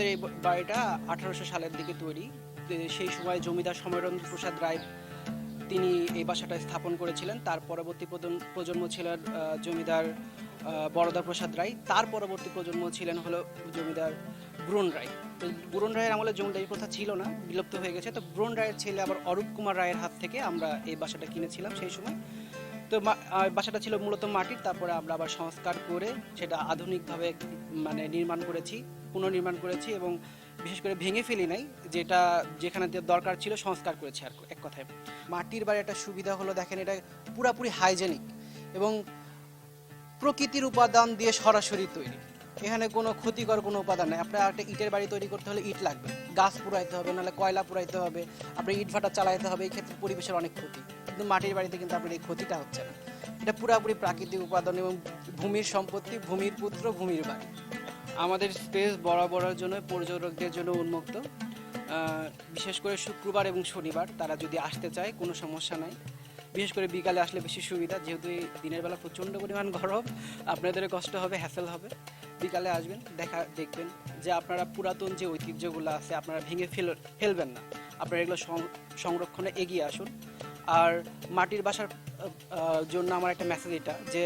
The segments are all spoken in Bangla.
আমাদের এই বাড়িটা 1800 সালের দিকে তৈরি। সেই সময় জমিদার সমরেন্দ্র প্রসাদ রায় তিনি এই বাসাটা স্থাপন করেছিলেন। তার পরবর্তী প্রজন্ম ছিলেন জমিদার বরদা প্রসাদ রায়। তার পরবর্তী প্রজন্ম ছিলেন হলো জমিদার ব্রুন রায়। তো ব্রুন রায়ের আমলে জমিদারি প্রথা ছিল না, বিলুপ্ত হয়ে গেছে। তো ব্রুন রায়ের ছেলে আবার অরূপ কুমার রায়ের হাত থেকে আমরা এই বাসাটা কিনেছিলাম সেই সময়। তো বাসাটা ছিল মূলত মাটির, তারপরে আমরা আবার সংস্কার করে সেটা আধুনিকভাবে মানে নির্মাণ করেছি, পুনর্নির্মাণ করেছি এবং বিশেষ করে ভেঙে ফেলি নাই, যেটা যেখানে দরকার ছিল সংস্কার করেছি। আর এক কথায় মাটির বাড়ির একটা সুবিধা হলো, দেখেন এটা পুরাপুরি হাইজেনিক এবং প্রকৃতির উপাদান দিয়ে সরাসরি তৈরি। এখানে কোনো ক্ষতিকর কোনো উপাদান নেই। আপনার একটা ইটের বাড়ি তৈরি করতে হলে ইট লাগবে, গাছ পুড়াইতে হবে, নাহলে কয়লা পুড়াইতে হবে, আপনার ইট ভাটা চালাইতে হবে, এই ক্ষেত্রে পরিবেশের অনেক ক্ষতি। কিন্তু মাটির বাড়িতে কিন্তু আপনার এই ক্ষতিটা হচ্ছে না। এটা পুরাপুরি প্রাকৃতিক উপাদান এবং ভূমির সম্পত্তি, ভূমির পুত্র, ভূমির বাড়ি। আমাদের স্পেস বরাবরের জন্য পর্যটকদের জন্য উন্মুক্ত। বিশেষ করে শুক্রবার এবং শনিবার তারা যদি আসতে চায় কোনো সমস্যা নাই। বিশেষ করে বিকালে আসলে বেশি সুবিধা, যেহেতু এই দিনের বেলা প্রচণ্ড পরিমাণ গরম, আপনাদের কষ্ট হবে, হ্যাসেল হবে। বিকালে আসবেন, দেখবেন যে আপনারা পুরাতন যে ঐতিহ্যগুলো আছে আপনারা ভেঙে ফেলবেন না। আপনারা এগুলো সংরক্ষণে এগিয়ে আসুন। আর মাটির বাসার জন্য আমার একটা মেসেজ এটা, যে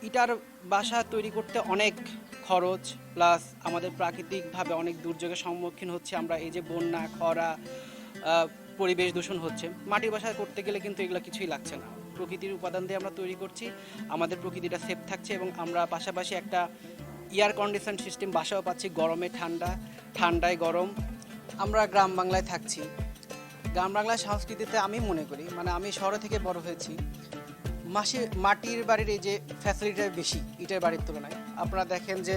ইটার বাসা তৈরি করতে অনেক খরচ, প্লাস আমাদের প্রাকৃতিকভাবে অনেক দুর্যোগের সম্মুখীন হচ্ছে আমরা। এই যে বন্যা, খরা, পরিবেশ দূষণ হচ্ছে, মাটির বাসা করতে গেলে কিন্তু এগুলো কিছুই লাগছে না। প্রকৃতির উপাদান দিয়ে আমরা তৈরি করছি, আমাদের প্রকৃতিটা সেফ থাকছে এবং আমরা পাশাপাশি একটা এয়ার কন্ডিশন সিস্টেম বাসাও পাচ্ছি। গরমে ঠান্ডা, ঠান্ডায় গরম। আমরা গ্রাম বাংলায় থাকছি। গ্রাম বাংলার সংস্কৃতিতে আমি মনে করি, মানে আমি শহর থেকে বড় হয়েছি, মাটির বাড়ির এই যে ফ্যাসিলিটিটা বেশি ইটের বাড়ির তুলনায়। আপনারা দেখেন যে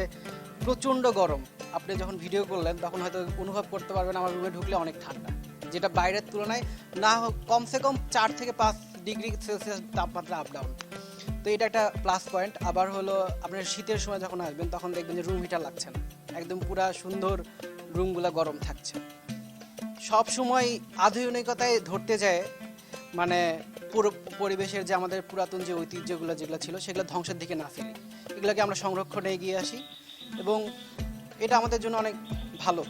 প্রচণ্ড গরম, আপনি যখন ভিডিও করলেন তখন হয়তো অনুভব করতে পারবেন আমার রুমে ঢুকলে অনেক ঠান্ডা, যেটা বাইরের তুলনায় না হোক কমসে কম 4 থেকে 5 ডিগ্রি সেলসিয়াস তাপমাত্রা আপ ডাউন। তো এটা একটা প্লাস পয়েন্ট। আবার হলো আপনার শীতের সময় যখন আসবেন তখন দেখবেন যে রুম হিটার লাগছে না, একদম পুরা সুন্দর রুমগুলো গরম থাকছে। সব সময় আধুনিকতায় ধরতে যায়, মানে পুরো পরিবেশের যে আমাদের পুরাতন যে ঐতিহ্যগুলো যেগুলো ছিল সেগুলো ধ্বংসের দিকে না ফেলি, এগুলোকে আমরা সংরক্ষণে এগিয়ে আসি এবং এটা আমাদের জন্য অনেক ভালো।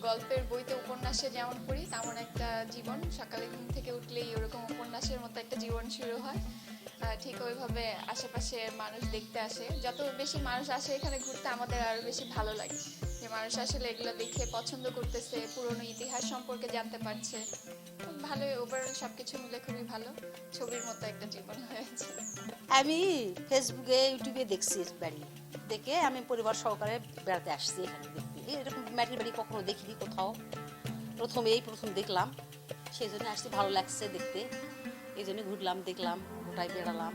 গল্পের বইতে উপন্যাসে যেমন পড়ি তেমন একটা জীবন, সকালে ঘুম থেকে উঠলেই ওরকম উপন্যাসের মতো একটা জীবন শুরু হয়। ঠিক ওইভাবে আশেপাশের মানুষ দেখতে আসে, যত বেশি মানুষ আসে এখানে ঘুরতে আমাদের আরো বেশি ভালো লাগে, যে মানুষ আসলে এগুলো দেখে পছন্দ করতেছে, পুরনো ইতিহাস সম্পর্কে জানতে পারছে। ভালোই, ওভারঅল সবকিছু মিলে খুবই ভালো, ছবির মতো একটা জীবন হয়েছে। আমি ফেসবুকে ইউটিউবে দেখছি বাড়ি, দেখে আমি পরিবার সহকারে বেড়াতে আসছি এখানে দেখতে। এরকম মাটির বাড়ি কখনো দেখিনি কোথাও, প্রথম দেখলাম, সেই জন্য আসছি, ভালো লাগছে দেখতে, এই জন্য ঘুরলাম, দেখলাম, গোটায় বেড়ালাম।